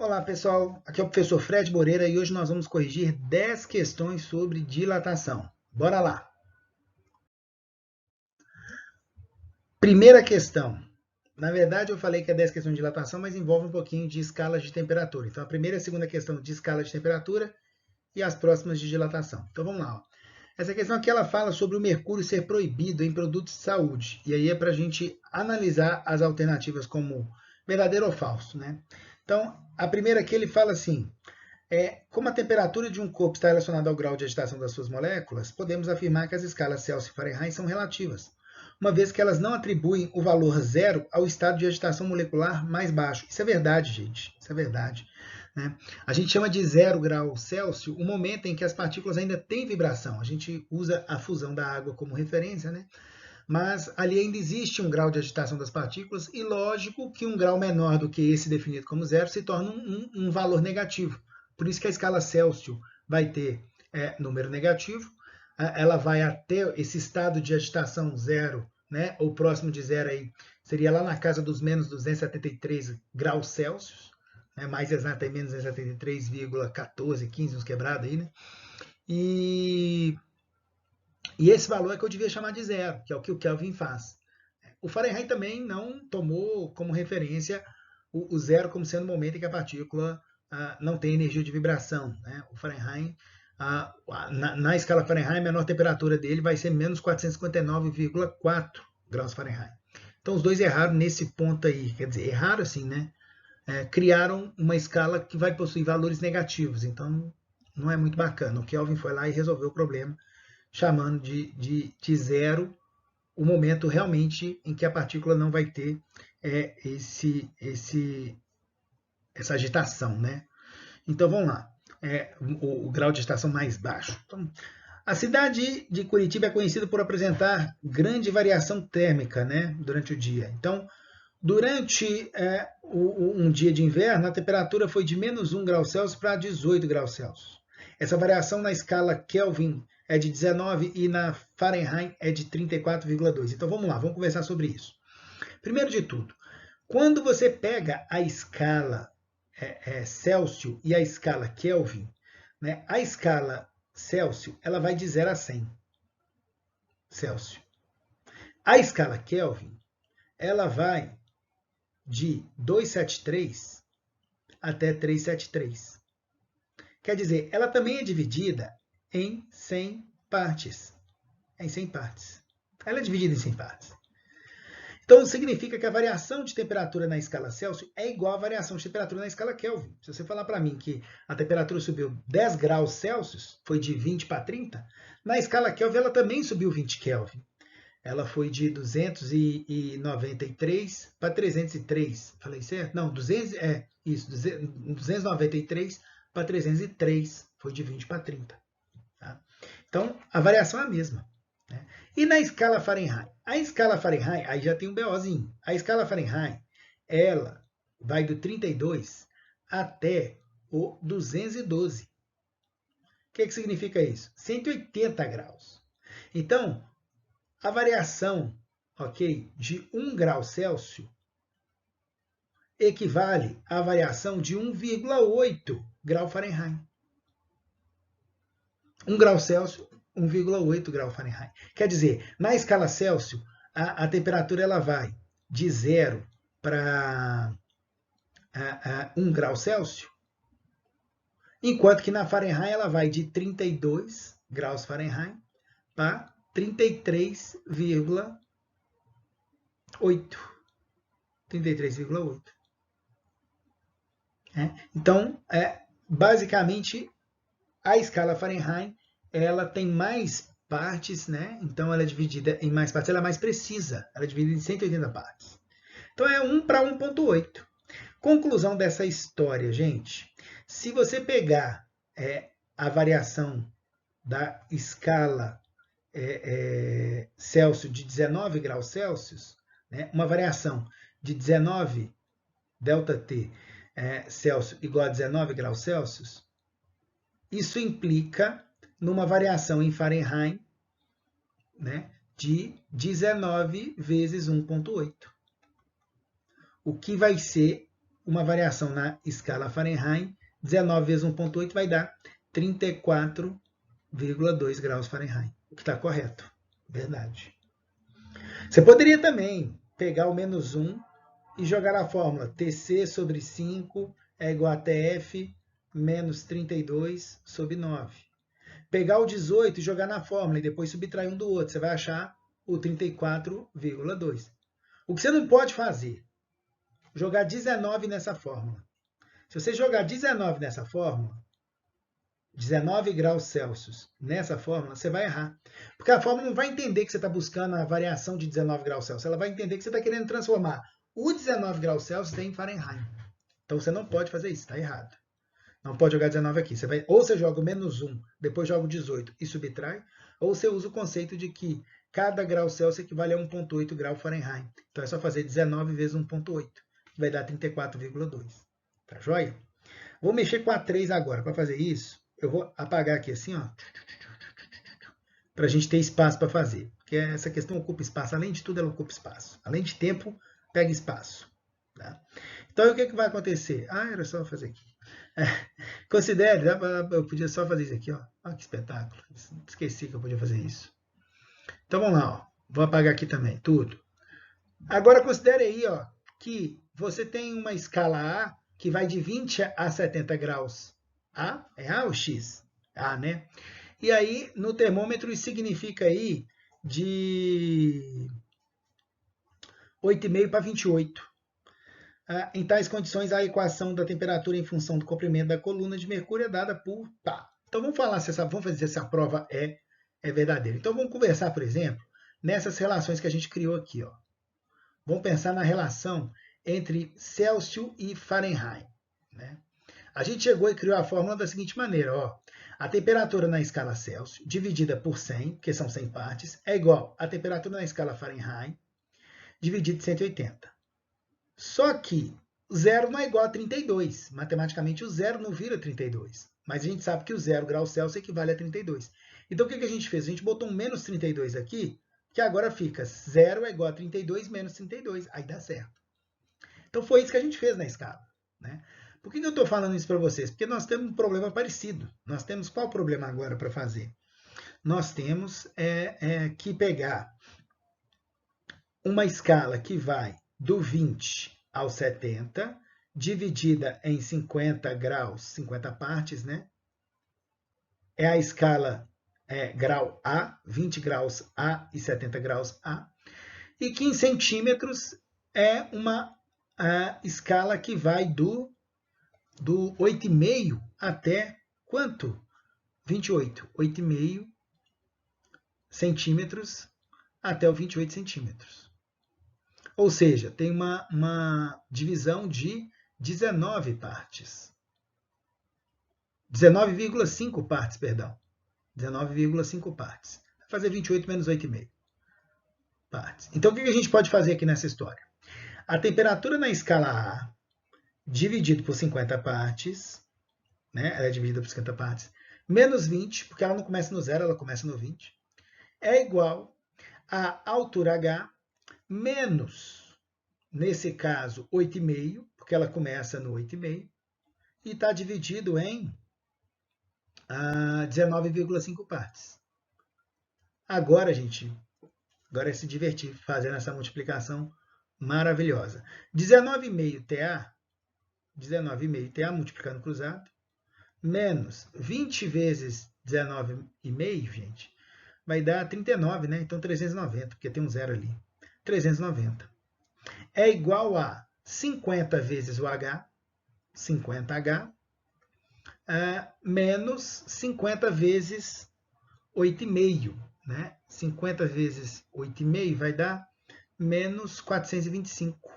Olá pessoal, aqui é o professor Fred Moreira e hoje nós vamos corrigir 10 questões sobre dilatação. Bora lá! Primeira questão. Na verdade eu falei que é 10 questões de dilatação, mas envolve um pouquinho de escalas de temperatura. Então a primeira e a segunda questão de escala de temperatura e as próximas de dilatação. Então vamos lá. Ó. Essa questão aqui ela fala sobre o mercúrio ser proibido em produtos de saúde. E aí é para a gente analisar as alternativas como verdadeiro ou falso. Né? Então a primeira aqui ele fala assim... como a temperatura de um corpo está relacionada ao grau de agitação das suas moléculas, podemos afirmar que as escalas Celsius e Fahrenheit são relativas, uma vez que elas não atribuem o valor zero ao estado de agitação molecular mais baixo. Isso é verdade, gente. Isso é verdade. Né? A gente chama de 0 grau Celsius o momento em que as partículas ainda têm vibração. A gente usa a fusão da água como referência, né? Mas ali ainda existe um grau de agitação das partículas e lógico que um grau menor do que esse definido como zero se torna um valor negativo. Por isso que a escala Celsius vai ter número negativo, ela vai até esse estado de agitação zero, né, ou próximo de zero aí, seria lá na casa dos menos 273 graus Celsius, né, mais exato é menos 273,14, 15, uns quebrados aí, né? E esse valor é que eu devia chamar de zero, que é o que o Kelvin faz. O Fahrenheit também não tomou como referência o zero como sendo o momento em que a partícula não tem energia de vibração. Né? O Fahrenheit, na escala Fahrenheit, a menor temperatura dele vai ser menos 459,4 graus Fahrenheit. Então os dois erraram nesse ponto aí. Quer dizer, erraram assim, né? Criaram uma escala que vai possuir valores negativos. Então não é muito bacana. O Kelvin foi lá e resolveu o problema, chamando de zero o momento realmente em que a partícula não vai ter essa agitação, né? Então vamos lá, o grau de agitação mais baixo. Então, a cidade de Curitiba é conhecida por apresentar grande variação térmica, né, durante o dia. Então, durante um dia de inverno, a temperatura foi de menos 1 grau Celsius para 18 graus Celsius. Essa variação na escala Kelvin é de 19 e na Fahrenheit é de 34,2. Então vamos lá, vamos conversar sobre isso. Primeiro de tudo, quando você pega a escala Celsius e a escala Kelvin, né, a escala Celsius ela vai de 0 a 100 Celsius. A escala Kelvin ela vai de 273 até 373. Quer dizer, ela também é dividida em 100 partes. Em 100 partes. Ela é dividida em 100 partes. Então, significa que a variação de temperatura na escala Celsius é igual à variação de temperatura na escala Kelvin. Se você falar para mim que a temperatura subiu 10 graus Celsius, foi de 20 para 30, na escala Kelvin ela também subiu 20 Kelvin. Ela foi de 293 para 303. Falei certo? Não, 293 para 303. Foi de 20 para 30. Tá? Então, a variação é a mesma. Né? E na escala Fahrenheit? A escala Fahrenheit, aí já tem um BOzinho. A escala Fahrenheit, ela vai do 32 até o 212. O que significa isso? 180 graus. Então, a variação, ok, de 1 grau Celsius equivale à variação de 1,8 grau Fahrenheit. 1 grau Celsius, 1,8 grau Fahrenheit. Quer dizer, na escala Celsius, a temperatura ela vai de 0 para 1 grau Celsius, enquanto que na Fahrenheit ela vai de 32 graus Fahrenheit para 33,8. 33,8. Então, basicamente, a escala Fahrenheit ela tem mais partes, né? Então ela é dividida em mais partes, ela é mais precisa, ela é dividida em 180 partes. Então é 1 para 1,8. Conclusão dessa história, gente. Se você pegar a variação da escala Celsius de 19 graus Celsius, né? Uma variação de 19 ΔT Celsius igual a 19 graus Celsius, isso implica numa variação em Fahrenheit, né, de 19 vezes 1,8. O que vai ser uma variação na escala Fahrenheit, 19 vezes 1,8 vai dar 34,2 graus Fahrenheit, o que está correto, verdade. Você poderia também pegar o menos 1 e jogar a fórmula TC sobre 5 é igual a TF menos 32 sobre 9. Pegar o 18 e jogar na fórmula e depois subtrair um do outro, você vai achar o 34,2. O que você não pode fazer? Jogar 19 nessa fórmula. Se você jogar 19 nessa fórmula, 19 graus Celsius nessa fórmula, você vai errar. Porque a fórmula não vai entender que você está buscando a variação de 19 graus Celsius. Ela vai entender que você está querendo transformar o 19 graus Celsius em Fahrenheit. Então você não pode fazer isso, está errado. Não pode jogar 19 aqui. Ou você joga o menos 1, depois joga o 18 e subtrai, ou você usa o conceito de que cada grau Celsius equivale a 1,8 grau Fahrenheit. Então é só fazer 19 vezes 1,8, que vai dar 34,2. Tá joia? Vou mexer com a 3 agora. Para fazer isso, eu vou apagar aqui assim, ó, para a gente ter espaço para fazer. Porque essa questão ocupa espaço. Além de tudo, ela ocupa espaço. Além de tempo, pega espaço. Tá? Então, o que vai acontecer? Era só fazer aqui. Considere, eu podia só fazer isso aqui, ó. Olha que espetáculo. Esqueci que eu podia fazer isso. Então, vamos lá, ó. Vou apagar aqui também, tudo. Agora, considere aí, ó, que você tem uma escala A que vai de 20 a 70 graus. A? É A ou X? A, né? E aí, no termômetro, isso significa aí de 8,5 para 28. Em tais condições, a equação da temperatura em função do comprimento da coluna de mercúrio é dada por tá. Então, vamos fazer se essa prova é verdadeira. Então, vamos conversar, por exemplo, nessas relações que a gente criou aqui, ó. Vamos pensar na relação entre Celsius e Fahrenheit, né? A gente chegou e criou a fórmula da seguinte maneira, ó. A temperatura na escala Celsius dividida por 100, que são 100 partes, é igual à temperatura na escala Fahrenheit dividida por 180. Só que 0 não é igual a 32. Matematicamente, o 0 não vira 32. Mas a gente sabe que o 0 graus Celsius equivale a 32. Então, o que a gente fez? A gente botou um menos 32 aqui, que agora fica 0 é igual a 32 menos 32. Aí dá certo. Então, foi isso que a gente fez na escala, né? Por que eu estou falando isso para vocês? Porque nós temos um problema parecido. Nós temos qual problema agora para fazer? Nós temos que pegar uma escala que vai do 20 ao 70, dividida em 50 graus, 50 partes, né? É a escala grau A, 20 graus A e 70 graus A. E que em centímetros é uma escala que vai do 8,5 até quanto? 28. 8,5 centímetros até o 28 centímetros. Ou seja, tem uma divisão de 19 partes. 19,5 partes, perdão. 19,5 partes. Vai fazer 28 menos 8,5 partes. Então, o que a gente pode fazer aqui nessa história? A temperatura na escala A, dividido por 50 partes, né? Ela é dividida por 50 partes, menos 20, porque ela não começa no 0, ela começa no 20, é igual a altura H menos, nesse caso, 8,5, porque ela começa no 8,5, e está dividido em 19,5 partes. Agora, gente, agora é se divertir fazendo essa multiplicação maravilhosa. 19,5 TA multiplicando cruzado, menos 20 vezes 19,5, gente, vai dar 39, né? Então 390, porque tem um zero ali. 390. É igual a 50 vezes o H, 50H, menos 50 vezes 8,5, né? 50 vezes 8,5 vai dar menos 425.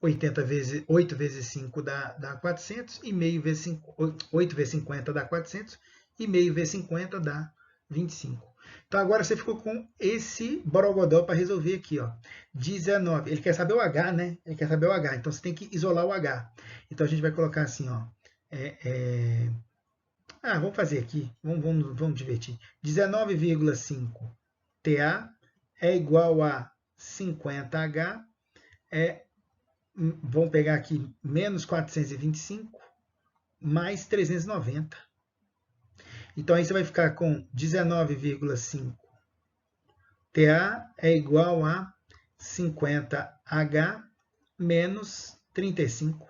8 vezes 5 dá 400, e meio vezes 5, 8 vezes 50 dá 400, e meio vezes 50 dá 25. Então agora você ficou com esse borogodó para resolver aqui, ó. 19. Ele quer saber o H, né? Ele quer saber o H. Então você tem que isolar o H. Então a gente vai colocar assim, ó. Vamos fazer aqui. Vamos divertir. 19,5 TA é igual a 50H vamos pegar aqui, menos 425, mais 390. Então, aí você vai ficar com 19,5 TA é igual a 50H menos 35.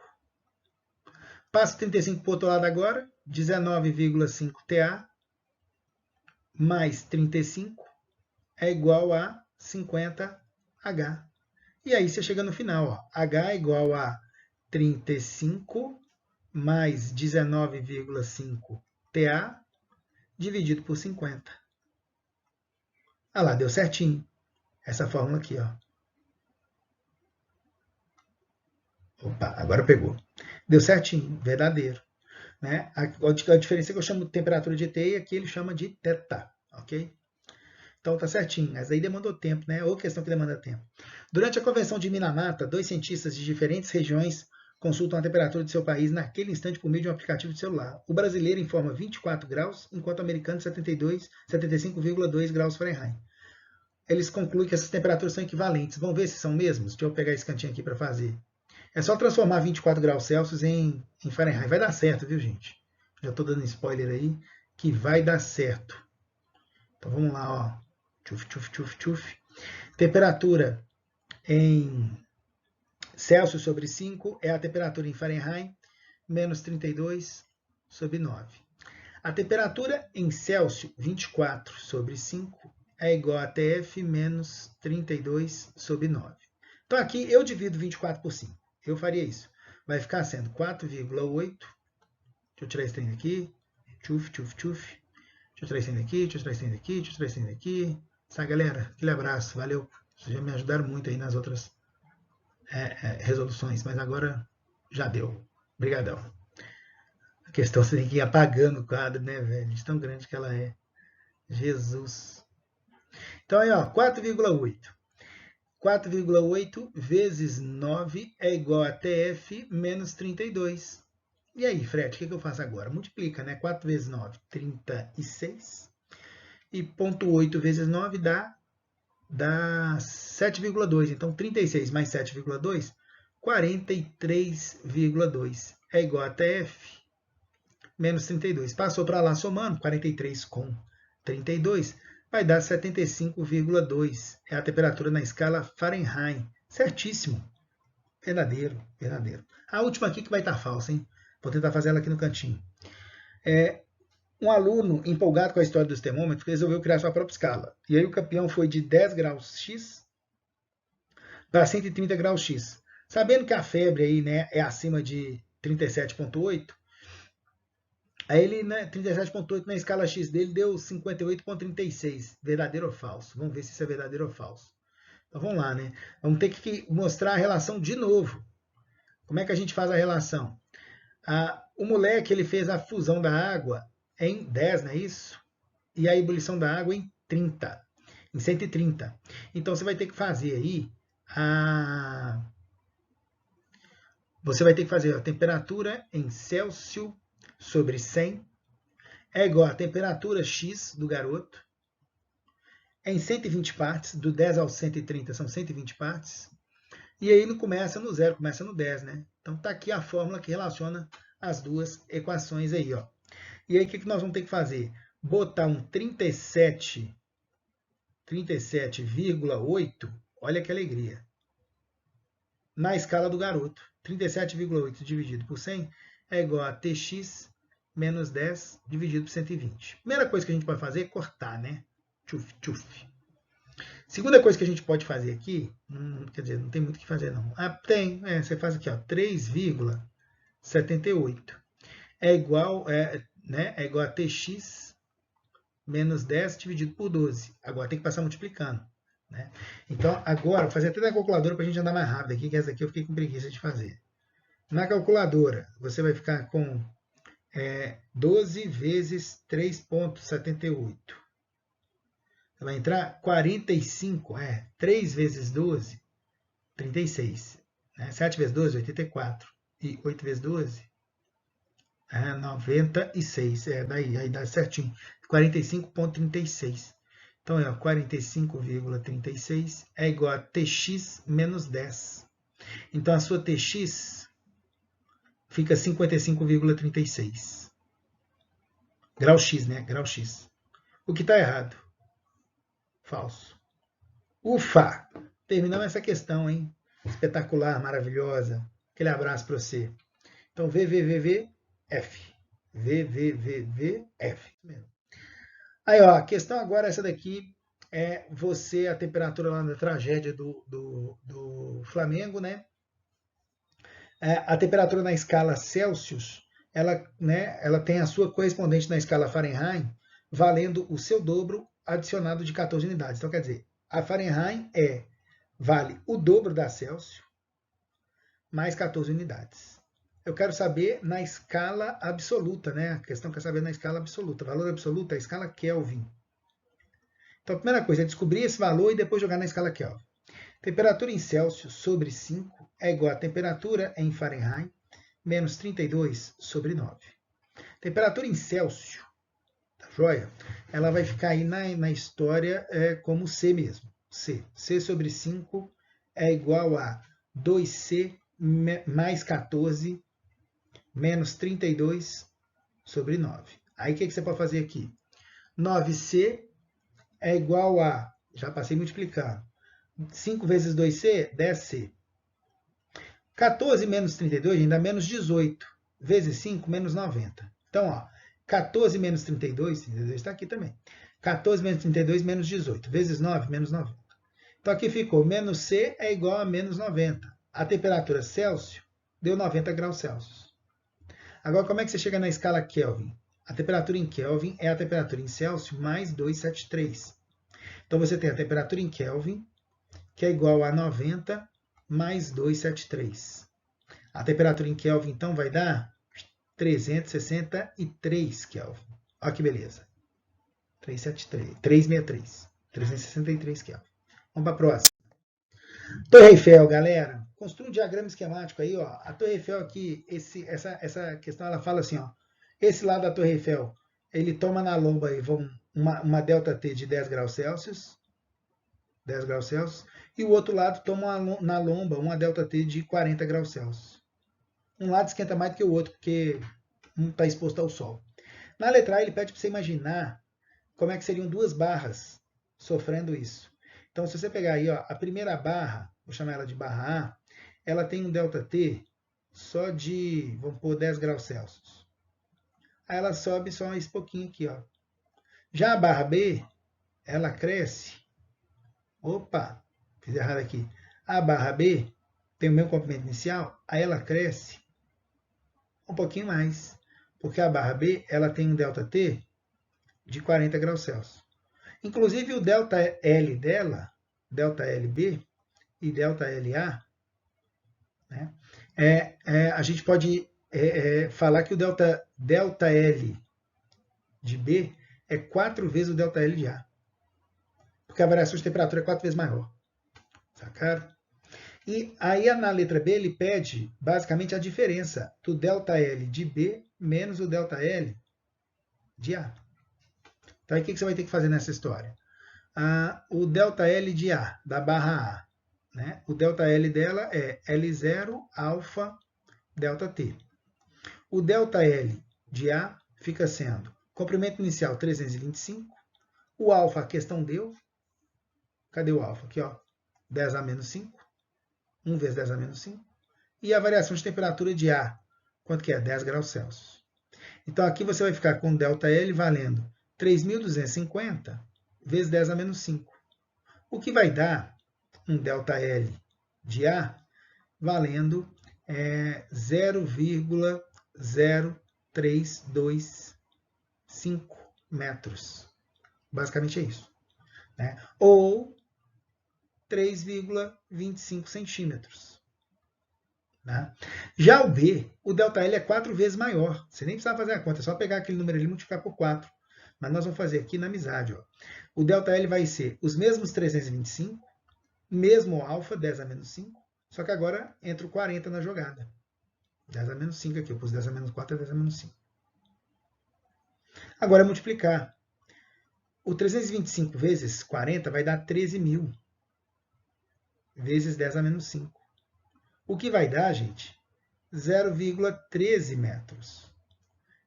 Passo 35 para o outro lado agora, 19,5 TA mais 35 é igual a 50H. E aí você chega no final, ó, H é igual a 35 mais 19,5 TA dividido por 50. Ah lá, deu certinho. Essa fórmula aqui, ó. Opa, agora pegou. Deu certinho, verdadeiro. Né? A diferença é que eu chamo de temperatura de ET e aqui ele chama de θ, ok? Então tá certinho, mas aí demandou tempo, né? Ou questão que demanda tempo. Durante a convenção de Minamata, 2 cientistas de diferentes regiões consultam a temperatura de seu país naquele instante por meio de um aplicativo de celular. O brasileiro informa 24 graus, enquanto o americano 75,2 graus Fahrenheit. Eles concluem que essas temperaturas são equivalentes. Vamos ver se são mesmos? Deixa eu pegar esse cantinho aqui para fazer. É só transformar 24 graus Celsius em Fahrenheit. Vai dar certo, viu, gente? Já estou dando spoiler aí, que vai dar certo. Então vamos lá, ó. Tchuf, tchuf, tchuf, tchuf. Temperatura em Celsius sobre 5 é a temperatura em Fahrenheit, menos 32 sobre 9. A temperatura em Celsius, 24 sobre 5, é igual a TF menos 32 sobre 9. Então aqui eu divido 24 por 5. Eu faria isso. Vai ficar sendo 4,8. Deixa eu tirar esse trem aqui. Tchuf, tchuf, tchuf. Deixa eu tirar esse trem aqui, deixa eu tirar esse trem aqui, deixa eu tirar esse trem aqui. Tá, galera? Aquele abraço. Valeu. Vocês já me ajudaram muito aí nas outras resoluções, mas agora já deu. Obrigadão. A questão você tem que ir apagando o quadro, né, velho? De tão grande que ela é. Jesus. Então aí, ó, 4,8. 4,8 vezes 9 é igual a TF menos 32. E aí, Fred, o que eu faço agora? Multiplica, né? 4 vezes 9, 36. E 0,8 vezes 9 dá 7,2. Então, 36 mais 7,2, 43,2 é igual a TF menos 32. Passou para lá somando, 43 com 32, vai dar 75,2. É a temperatura na escala Fahrenheit. Certíssimo. Verdadeiro, verdadeiro. A última aqui que vai estar falsa, hein? Vou tentar fazer ela aqui no cantinho. Um aluno empolgado com a história dos termômetros resolveu criar sua própria escala. E aí o campeão foi de 10 graus X para 130 graus X. Sabendo que a febre aí, né, é acima de 37,8, aí ele, né, 37,8 na escala X dele deu 58,36. Verdadeiro ou falso? Vamos ver se isso é verdadeiro ou falso. Então vamos lá, né? Vamos ter que mostrar a relação de novo. Como é que a gente faz a relação? O moleque ele fez a fusão da água em 10, não é isso? E a ebulição da água em 30, em 130. Então você vai ter que fazer aí você vai ter que fazer a temperatura em Celsius sobre 100 é igual a temperatura X do garoto em 120 partes, do 10 ao 130 são 120 partes, e aí não começa no 0, começa no 10, né? Então tá aqui a fórmula que relaciona as duas equações aí, ó. E aí o que nós vamos ter que fazer? Botar um 37,8, olha que alegria, na escala do garoto. 37,8 dividido por 100 é igual a Tx menos 10 dividido por 120. Primeira coisa que a gente pode fazer é cortar, né? Tchuf, tchuf. Segunda coisa que a gente pode fazer aqui, quer dizer, não tem muito o que fazer não. Tem, você faz aqui, ó, 3,78 é igual a Tx menos 10 dividido por 12. Agora tem que passar multiplicando. Né? Então, agora, vou fazer até na calculadora para a gente andar mais rápido aqui, que essa aqui eu fiquei com preguiça de fazer. Na calculadora, você vai ficar com 12 vezes 3,78. Vai entrar 45, 3 vezes 12, 36. 7 vezes 12, 84. E 8 vezes 12, 96. Daí, aí dá certinho. 45,36. Então, 45,36 é igual a Tx menos 10. Então a sua Tx fica 55,36. Grau X, né? Grau X. O que está errado? Falso. Ufa! Terminamos essa questão, hein? Espetacular, maravilhosa. Aquele abraço para você. Então, VVVF. VVVF. Aí, ó, a questão agora é essa daqui. É você, a temperatura lá na tragédia do Flamengo, né? A temperatura na escala Celsius, ela tem a sua correspondente na escala Fahrenheit, valendo o seu dobro adicionado de 14 unidades. Então, quer dizer, a Fahrenheit vale o dobro da Celsius mais 14 unidades. Eu quero saber na escala absoluta, né? A questão quer saber na escala absoluta. Valor absoluto é a escala Kelvin. Então, a primeira coisa é descobrir esse valor e depois jogar na escala Kelvin. Temperatura em Celsius sobre 5 é igual a temperatura em Fahrenheit menos 32 sobre 9. Temperatura em Celsius, tá joia? Ela vai ficar aí na história como C mesmo. C. C sobre 5 é igual a 2C mais 14 menos 32 sobre 9. Aí o que você pode fazer aqui? 9C é igual a, já passei multiplicando, 5 vezes 2C, 10C. 14 menos 32 ainda menos 18, vezes 5, menos 90. Então, ó, 14 menos 32, 32 está aqui também. 14 menos 32, menos 18, vezes 9, menos 90. Então, aqui ficou menos C é igual a menos 90. A temperatura Celsius deu 90 graus Celsius. Agora, como é que você chega na escala Kelvin? A temperatura em Kelvin é a temperatura em Celsius mais 273. Então, você tem a temperatura em Kelvin, que é igual a 90 mais 273. A temperatura em Kelvin, então, vai dar 363 Kelvin. Olha que beleza. 363. 363 Kelvin. Vamos para a próxima. Torre Eiffel, galera. Construa um diagrama esquemático aí, ó. A Torre Eiffel aqui, essa questão, ela fala assim, ó. Esse lado da Torre Eiffel, ele toma na lomba aí, uma ΔT de 10 graus Celsius. 10 graus Celsius. E o outro lado toma na lomba uma ΔT de 40 graus Celsius. Um lado esquenta mais do que o outro, porque um está exposto ao sol. Na letra A, ele pede para você imaginar como é que seriam duas barras sofrendo isso. Então, se você pegar aí, ó, a primeira barra, vou chamar ela de barra A, ela tem um ΔT só de, vamos pôr 10 graus Celsius. Aí ela sobe só esse pouquinho aqui, ó. Já a barra B, ela cresce. Opa, fiz errado aqui. A barra B tem o mesmo comprimento inicial, aí ela cresce um pouquinho mais, porque a barra B ela tem um ΔT de 40 graus Celsius. Inclusive o ΔL dela, ΔLB e ΔLA, né, a gente pode falar que o ΔL de B é 4 vezes o ΔL de A, porque a variação de temperatura é 4 vezes maior. Sacaram? E aí na letra B ele pede basicamente a diferença do ΔL de B menos o ΔL de A. Então aí o que você vai ter que fazer nessa história? O ΔL de A, da barra A, né? O ΔL dela é L0 alfa ΔT. O ΔL de A fica sendo comprimento inicial 325, o alfa a questão deu. Cadê o alfa? Aqui, ó, 10 a menos 5. 1 vezes 10 a menos 5. E a variação de temperatura de A, quanto que é? 10 graus Celsius. Então, aqui você vai ficar com ΔL valendo 3.250 vezes 10 a menos 5. O que vai dar um ΔL de A valendo 0,0325 metros. Basicamente é isso. Né? Ou 3,25 centímetros. Né? Já o B, o ΔL é 4 vezes maior. Você nem precisa fazer a conta, é só pegar aquele número ali e multiplicar por 4. Mas nós vamos fazer aqui na amizade. Ó. O ΔL vai ser os mesmos 325, mesmo alfa, 10 a menos 5, só que agora entra o 40 na jogada. 10 a menos 5 aqui, eu pus 10 a menos 4 é 10 a menos 5. Agora é multiplicar. O 325 vezes 40 vai dar 13.000 vezes 10 a menos 5. O que vai dar, gente, 0,13 metros.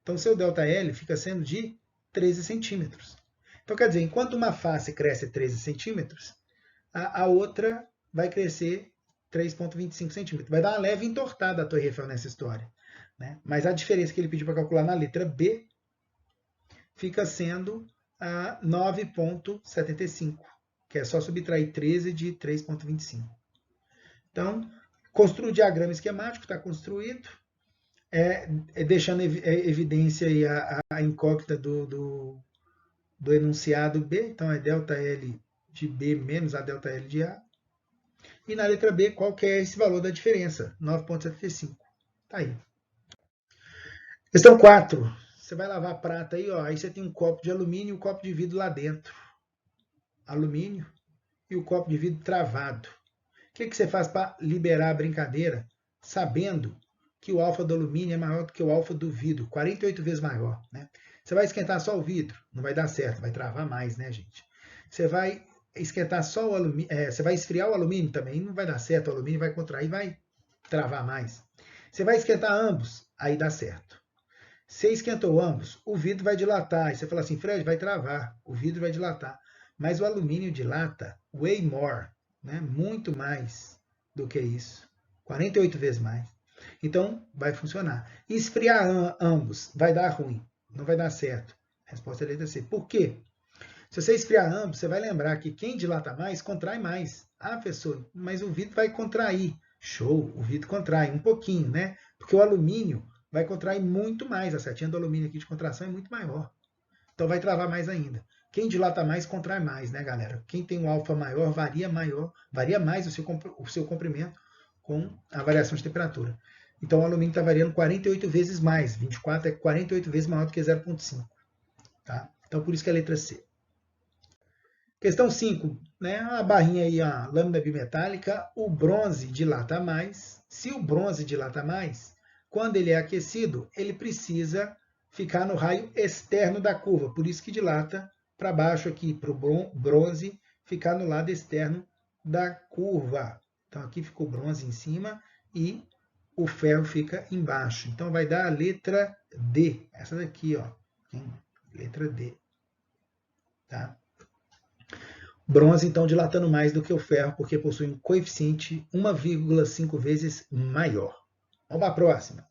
Então, seu ΔL fica sendo de 13 centímetros. Então, quer dizer, enquanto uma face cresce 13 centímetros, a outra vai crescer 3,25 centímetros. Vai dar uma leve entortada a Torre Eiffel nessa história. Né? Mas a diferença que ele pediu para calcular na letra B fica sendo a 9,75, que é só subtrair 13 de 3,25. Então, construa o diagrama esquemático, está construído, deixando evidência aí a incógnita do enunciado B, então é ΔL de B menos a ΔL de A. E na letra B, qual que é esse valor da diferença? 9,75. Tá aí. Questão 4. Você vai lavar a prata aí, ó. Aí você tem um copo de alumínio e um copo de vidro lá dentro. Alumínio e o copo de vidro travado. O que você faz para liberar a brincadeira, sabendo que o alfa do alumínio é maior do que o alfa do vidro, 48 vezes maior, né? Você vai esquentar só o vidro, não vai dar certo, vai travar mais, né, gente? Você vai esquentar só o alumínio, você vai esfriar o alumínio também, não vai dar certo, o alumínio vai contrair, vai travar mais. Você vai esquentar ambos, aí dá certo. Você esquentou ambos, o vidro vai dilatar, aí você fala assim, Fred, vai travar, o vidro vai dilatar, mas o alumínio dilata way more, né? Muito mais do que isso, 48 vezes mais. Então, vai funcionar. Esfriar ambos vai dar ruim, não vai dar certo. A resposta é a letra C. Por quê? Se você esfriar ambos, você vai lembrar que quem dilata mais, contrai mais. Ah, professor, mas o vidro vai contrair. Show, o vidro contrai um pouquinho, né? Porque o alumínio vai contrair muito mais. A setinha do alumínio aqui de contração é muito maior. Então vai travar mais ainda. Quem dilata mais, contrai mais, né, galera? Quem tem um alfa maior, varia mais o seu comprimento com a variação de temperatura. Então o alumínio está variando 48 vezes mais. 24 é 48 vezes maior do que 0,5. Tá? Então por isso que é a letra C. Questão 5, né? A barrinha aí, a lâmina bimetálica, o bronze dilata mais. Se o bronze dilata mais, quando ele é aquecido, ele precisa ficar no raio externo da curva. Por isso que dilata para baixo aqui, para o bronze ficar no lado externo da curva. Então aqui ficou o bronze em cima e o ferro fica embaixo. Então vai dar a letra D. Essa daqui, ó. Letra D. Tá? Bronze, então, dilatando mais do que o ferro, porque possui um coeficiente 1,5 vezes maior. Vamos para a próxima.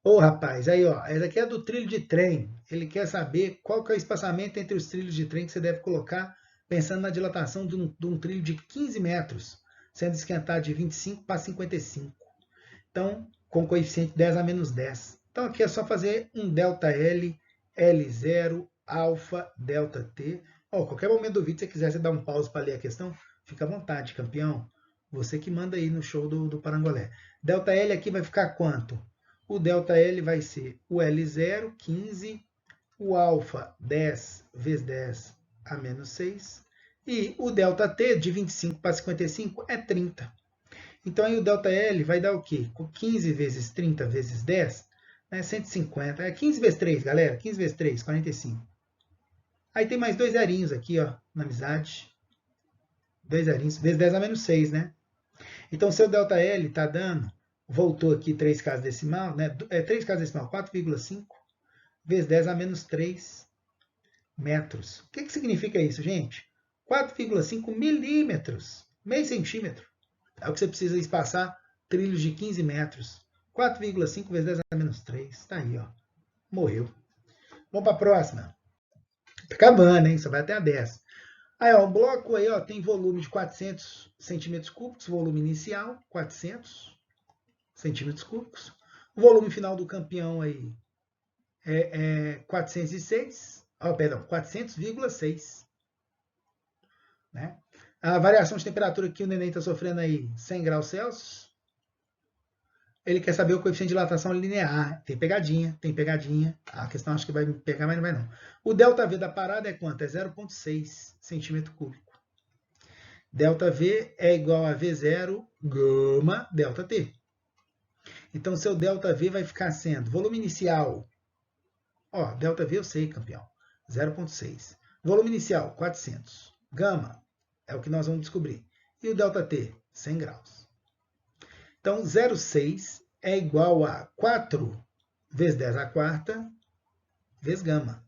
Ô, rapaz, aí, ó, essa aqui é do trilho de trem. Ele quer saber qual que é o espaçamento entre os trilhos de trem que você deve colocar, pensando na dilatação de um trilho de 15 metros, sendo esquentado de 25 para 55. Então, com coeficiente 10 a menos 10. Então, aqui é só fazer um ΔL, L0, alfa, ΔT. Qualquer momento do vídeo, se você quiser você dar um pause para ler a questão, fica à vontade, campeão. Você que manda aí no show do Parangolé. ΔL aqui vai ficar quanto? O ΔL vai ser o L0, 15, o alfa, 10 vezes 10 a menos 6, e o ΔT, de 25 para 55, é 30. Então aí o ΔL vai dar o quê? 15 vezes 30 vezes 10, né? 150. É 15 vezes 3, galera. 15 vezes 3, 45. Aí tem mais dois zerinhos aqui, ó, na amizade. Dois zerinhos, vezes 10 a menos 6, né? Então, seu ΔL está dando, voltou aqui 3 casas decimal, né? 3 casas decimal, 4,5 vezes 10 a menos 3 metros. O que significa isso, gente? 4,5 milímetros, meio centímetro. É o que você precisa espaçar trilhos de 15 metros. 4,5 vezes 10 a menos 3. Está aí, ó. Morreu. Vamos para a próxima. Tá acabando, hein? Só vai até a 10. Aí, ó, o bloco aí, ó, tem volume de 400 centímetros cúbicos, volume inicial, 400 centímetros cúbicos. O volume final do campeão aí é 406, perdão, 400,6. Né? A variação de temperatura que o neném está sofrendo aí, 100 graus Celsius. Ele quer saber o coeficiente de dilatação linear. Tem pegadinha. A questão acho que vai pegar, mas não vai não. O ΔV da parada é quanto? É 0,6 centímetro cúbico. ΔV é igual a V0 gama ΔT. Então, seu ΔV vai ficar sendo volume inicial. Ó, ΔV eu sei, campeão. 0,6. Volume inicial, 400. Gama é o que nós vamos descobrir. E o ΔT, 100 graus. Então, 0,6 é igual a 4 vezes 10 à quarta vezes gama.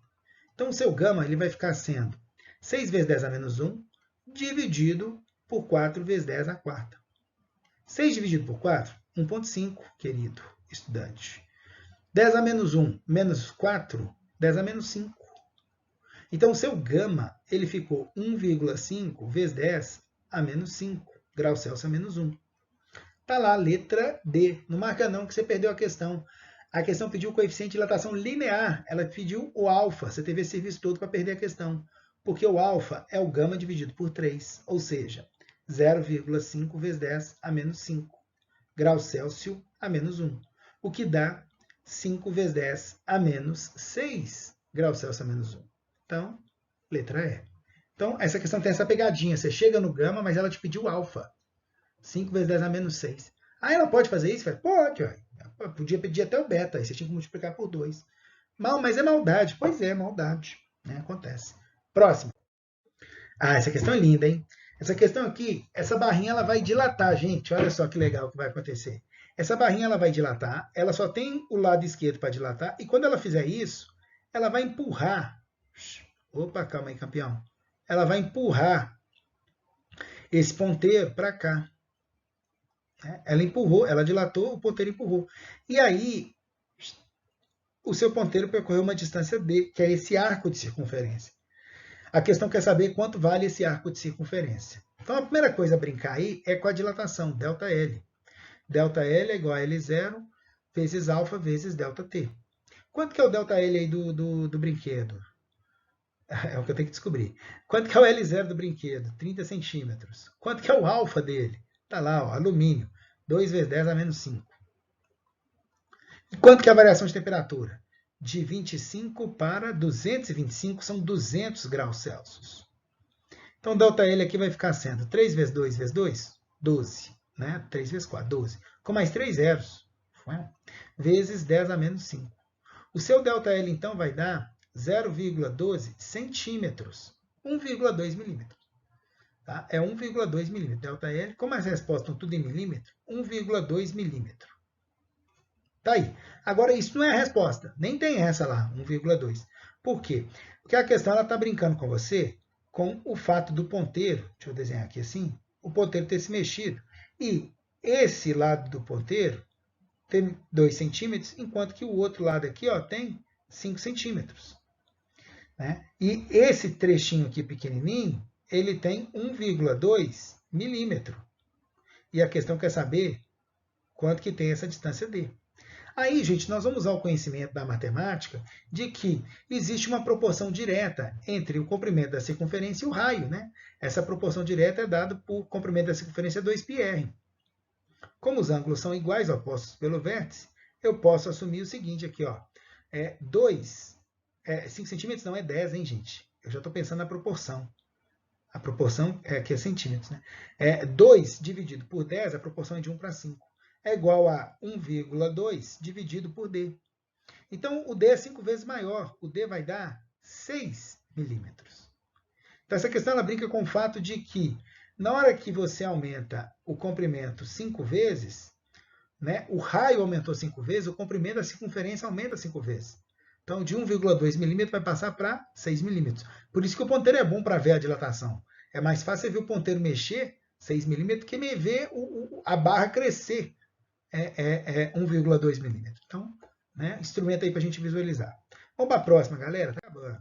Então, o seu gama ele vai ficar sendo 6 vezes 10 a menos 1 dividido por 4 vezes 10 à quarta. 6 dividido por 4, 1,5, querido estudante. 10 a menos 1 menos 4, 10 a menos 5. Então, o seu gama ele ficou 1,5 vezes 10 a menos 5 graus Celsius a menos 1. Está lá a letra D. Não marca não que você perdeu a questão. A questão pediu o coeficiente de dilatação linear. Ela pediu o alfa. Você teve esse serviço todo para perder a questão. Porque o alfa é o gama dividido por 3. Ou seja, 0,5 vezes 10 a menos 5 graus Celsius a menos 1. O que dá 5 vezes 10 a menos 6 graus Celsius a menos 1. Então, letra E. Então, essa questão tem essa pegadinha. Você chega no gama, mas ela te pediu alfa. 5 vezes 10 a menos 6. Ah, ela pode fazer isso? Pode. Ó. Podia pedir até o beta. Aí você tinha que multiplicar por 2. Mas é maldade. Pois é, maldade. Né? Acontece. Próximo. Ah, essa questão é linda, hein? Essa questão aqui, essa barrinha ela vai dilatar, gente. Olha só que legal que vai acontecer. Essa barrinha ela vai dilatar. Ela só tem o lado esquerdo para dilatar. E quando ela fizer isso, ela vai empurrar. Opa, calma aí, campeão. Ela vai empurrar esse ponteiro para cá. Ela empurrou, ela dilatou, o ponteiro empurrou. E aí, o seu ponteiro percorreu uma distância D, que é esse arco de circunferência. A questão quer saber quanto vale esse arco de circunferência. Então, a primeira coisa a brincar aí é com a dilatação, ΔL. ΔL é igual a L0 vezes alfa vezes ΔT. Quanto que é o ΔL aí do brinquedo? É o que eu tenho que descobrir. Quanto que é o L0 do brinquedo? 30 centímetros. Quanto que é o alfa dele? Está lá, ó, alumínio. 2 vezes 10 a menos 5. E quanto que é a variação de temperatura? De 25 para 225 são 200 graus Celsius. Então, ΔL aqui vai ficar sendo 3 vezes 2 vezes 2, 12. Né? 3 vezes 4, 12. Com mais 3 zeros. Vezes 10 a menos 5. O seu ΔL, então, vai dar 0,12 centímetros. 1,2 milímetros. Tá? É 1,2 milímetro. ΔL, como as respostas estão tudo em milímetro, 1,2 milímetro. Tá aí. Agora, isso não é a resposta. Nem tem essa lá, 1,2. Por quê? Porque a questão está brincando com você com o fato do ponteiro, deixa eu desenhar aqui assim, o ponteiro ter se mexido. E esse lado do ponteiro tem 2 centímetros, enquanto que o outro lado aqui ó, tem 5 centímetros. Né? E esse trechinho aqui pequenininho, ele tem 1,2 milímetro. E a questão quer saber quanto que tem essa distância D. Aí, gente, nós vamos usar o conhecimento da matemática de que existe uma proporção direta entre o comprimento da circunferência e o raio. Né? Essa proporção direta é dada por comprimento da circunferência 2πr. Como os ângulos são iguais opostos pelo vértice, eu posso assumir o seguinte aqui, ó. 5 centímetros não é 10, hein, gente? Eu já estou pensando na proporção. A proporção aqui é centímetros, né? 2 dividido por 10, a proporção é de 1 para 5. É igual a 1,2 dividido por D. Então, o D é 5 vezes maior. O D vai dar 6 milímetros. Então, essa questão ela brinca com o fato de que, na hora que você aumenta o comprimento 5 vezes, né, o raio aumentou 5 vezes, o comprimento da circunferência aumenta 5 vezes. Então, de 1,2 milímetro vai passar para 6 milímetros. Por isso que o ponteiro é bom para ver a dilatação. É mais fácil você ver o ponteiro mexer 6 milímetros que ver a barra crescer 1,2 milímetros. Então, né, instrumento aí para a gente visualizar. Vamos para a próxima, galera. Tá acabando.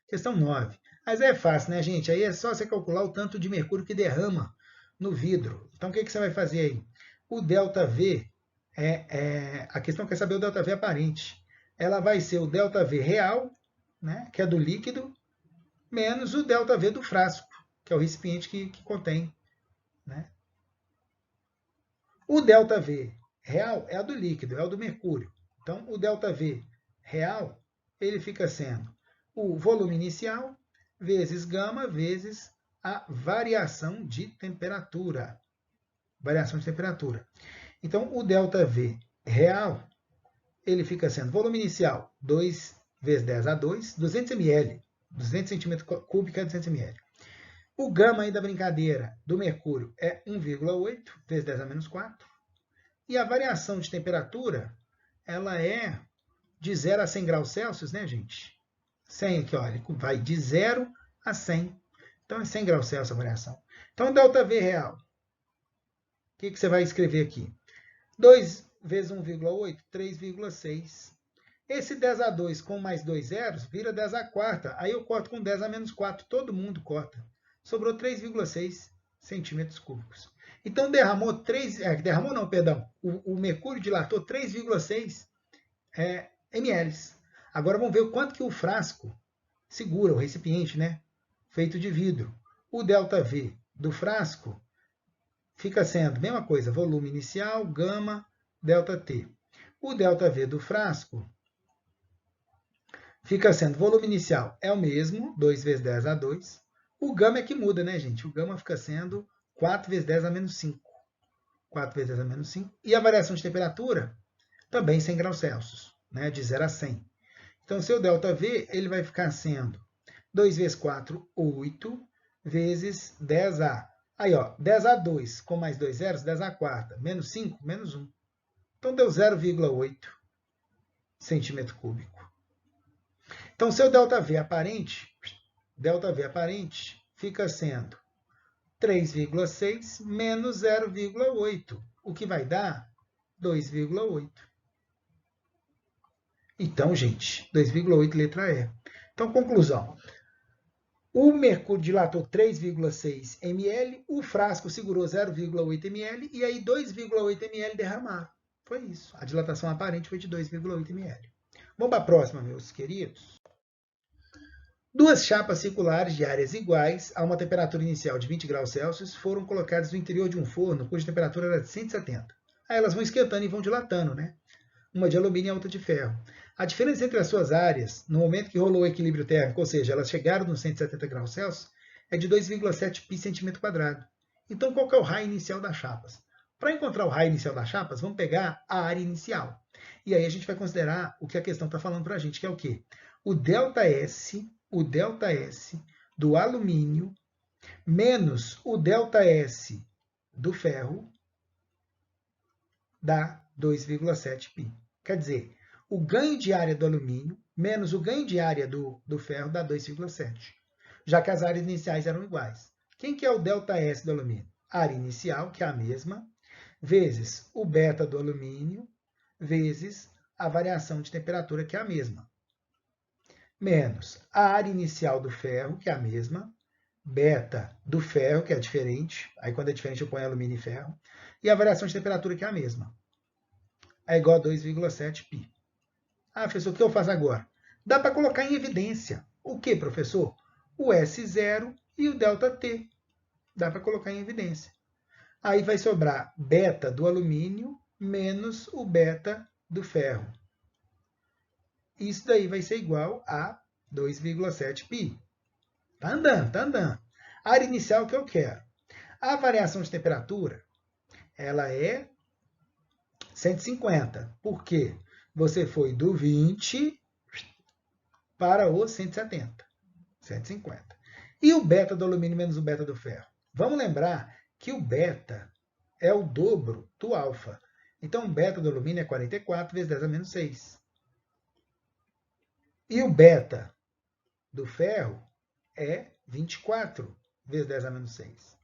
Questão 9. Mas é fácil, né, gente? Aí é só você calcular o tanto de mercúrio que derrama no vidro. Então, o que você vai fazer aí? O ΔV, a questão quer saber o ΔV aparente. Ela vai ser o ΔV real, né, que é do líquido, menos o ΔV do frasco, que é o recipiente que contém. Né? O ΔV real é a do líquido, é o do mercúrio. Então, o ΔV real, ele fica sendo o volume inicial vezes gama vezes a variação de temperatura. Variação de temperatura. Então, o ΔV real, ele fica sendo volume inicial 2 vezes 10 a 2, 200 ml. 200 centímetros cúbicos é 200 ml. O gama aí da brincadeira do mercúrio é 1,8 vezes 10 a menos 4, E a variação de temperatura, ela é de 0 a 100 graus Celsius, né, gente? 100 aqui, olha, vai de 0 a 100. Então, é 100 graus Celsius a variação. Então, ΔV real. O que você vai escrever aqui? 2 vezes 1,8, 3,6. Esse 10 a 2 com mais 2 zeros vira 10 a quarta. Aí eu corto com 10 a menos 4. Todo mundo corta. Sobrou 3,6 centímetros cúbicos. Então, derramou 3... derramou não, perdão. O mercúrio dilatou 3,6 ml. Agora, vamos ver o quanto que o frasco segura, o recipiente, né? Feito de vidro. O ΔV do frasco fica sendo a mesma coisa, volume inicial, gama, ΔT. O ΔV do frasco fica sendo, volume inicial é o mesmo, 2 vezes 10 a 2. O gama é que muda, né, gente? O gama fica sendo 4 vezes 10 a menos 5. 4 vezes 10 a menos 5. E a variação de temperatura, também 100 graus Celsius, né, de 0 a 100. Então, seu ΔV, ele vai ficar sendo 2 vezes 4, 8, vezes 10 a... Aí, ó, 10 a 2, com mais 2 zeros, 10 a quarta. Menos 5, menos 1. Então, deu 0,8 centímetro cúbico. Então, seu ΔV aparente fica sendo 3,6 menos 0,8, o que vai dar 2,8. Então, gente, 2,8 letra E. Então, conclusão. O mercúrio dilatou 3,6 ml, o frasco segurou 0,8 ml e aí 2,8 ml derramaram. Foi isso. A dilatação aparente foi de 2,8 ml. Vamos para a próxima, meus queridos. Duas chapas circulares de áreas iguais a uma temperatura inicial de 20 graus Celsius foram colocadas no interior de um forno cuja temperatura era de 170. Aí elas vão esquentando e vão dilatando, né? Uma de alumínio e a outra de ferro. A diferença entre as suas áreas, no momento que rolou o equilíbrio térmico, ou seja, elas chegaram nos 170 graus Celsius, é de 2,7 pi centímetro quadrado. Então, qual que é o raio inicial das chapas? Para encontrar o raio inicial das chapas, vamos pegar a área inicial. E aí a gente vai considerar o que a questão está falando para a gente, que é o quê? O ΔS do alumínio menos o ΔS do ferro dá 2,7 pi. Quer dizer, o ganho de área do alumínio menos o ganho de área do ferro dá 2,7, já que as áreas iniciais eram iguais. Quem que é o ΔS do alumínio? A área inicial, que é a mesma, vezes o beta do alumínio, vezes a variação de temperatura, que é a mesma, menos a área inicial do ferro, que é a mesma, beta do ferro, que é diferente, aí quando é diferente eu ponho alumínio e ferro, e a variação de temperatura, que é a mesma, é igual a 2,7 π. Ah, professor, o que eu faço agora? Dá para colocar em evidência. O que, professor? O S0 e o ΔT. Dá para colocar em evidência. Aí vai sobrar beta do alumínio menos o beta do ferro. Isso daí vai ser igual a 2,7 π. Tá andando, tá andando. A área inicial que eu quero. A variação de temperatura, ela é 150. Por quê? Você foi do 20 para o 170. 150. E o beta do alumínio menos o beta do ferro? Vamos lembrar que o beta é o dobro do alfa. Então, o beta do alumínio é 44 vezes 10 a menos 6. E o beta do ferro é 24 vezes 10 a menos 6.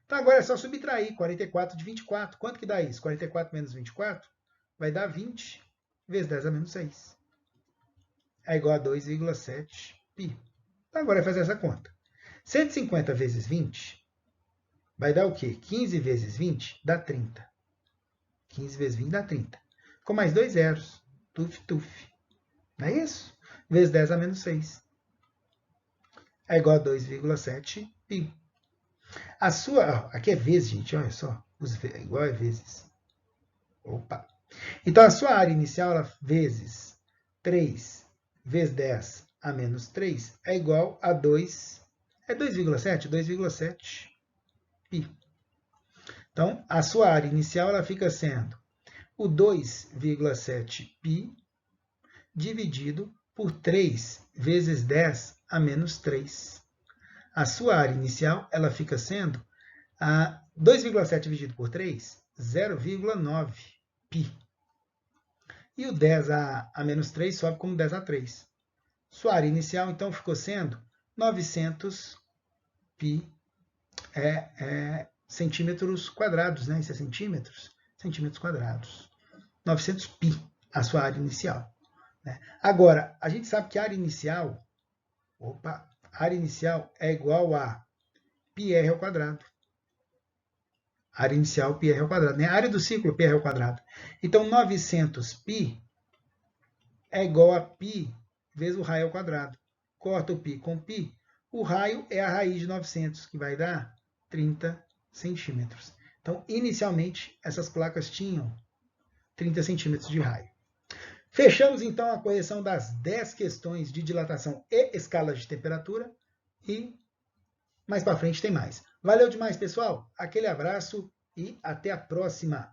Então, agora é só subtrair 44 de 24. Quanto que dá isso? 44 menos 24 vai dar 20 vezes 10 a menos 6. É igual a 2,7 π. Então, agora é fazer essa conta. 150 vezes 20 vai dar o quê? 15 vezes 20 dá 30. 15 vezes 20 dá 30. Com mais 2 zeros. Tuf, tuf. Não é isso? Vezes 10 a menos 6. É igual a 2,7 π. A sua... Aqui é vezes, gente. Olha só. Igual é vezes. Opa. Então, a sua área inicial, ela, vezes 3 vezes 10 a menos 3 é igual a 2. É 2,7? 2,7 π. Então, a sua área inicial ela fica sendo o 2,7 π dividido por 3 vezes 10 a menos 3. A sua área inicial ela fica sendo a 2,7 dividido por 3 0,9 π. E o 10 a menos 3 sobe como 10 a 3. Sua área inicial, então, ficou sendo 900 π centímetros quadrados, né? Isso é centímetros? Centímetros quadrados. 900 π a sua área inicial. Né? Agora, a gente sabe que a área inicial, área inicial é igual a πr ao quadrado. Área inicial, πr ao quadrado. Né? A área do círculo, πr ao quadrado. Então, 900 π é igual a π vezes o raio ao quadrado. Corta o π com π. O raio é a raiz de 900, que vai dar 30 centímetros. Então, inicialmente, essas placas tinham 30 centímetros de raio. Fechamos, então, a correção das 10 questões de dilatação e escalas de temperatura. E mais para frente tem mais. Valeu demais, pessoal. Aquele abraço e até a próxima.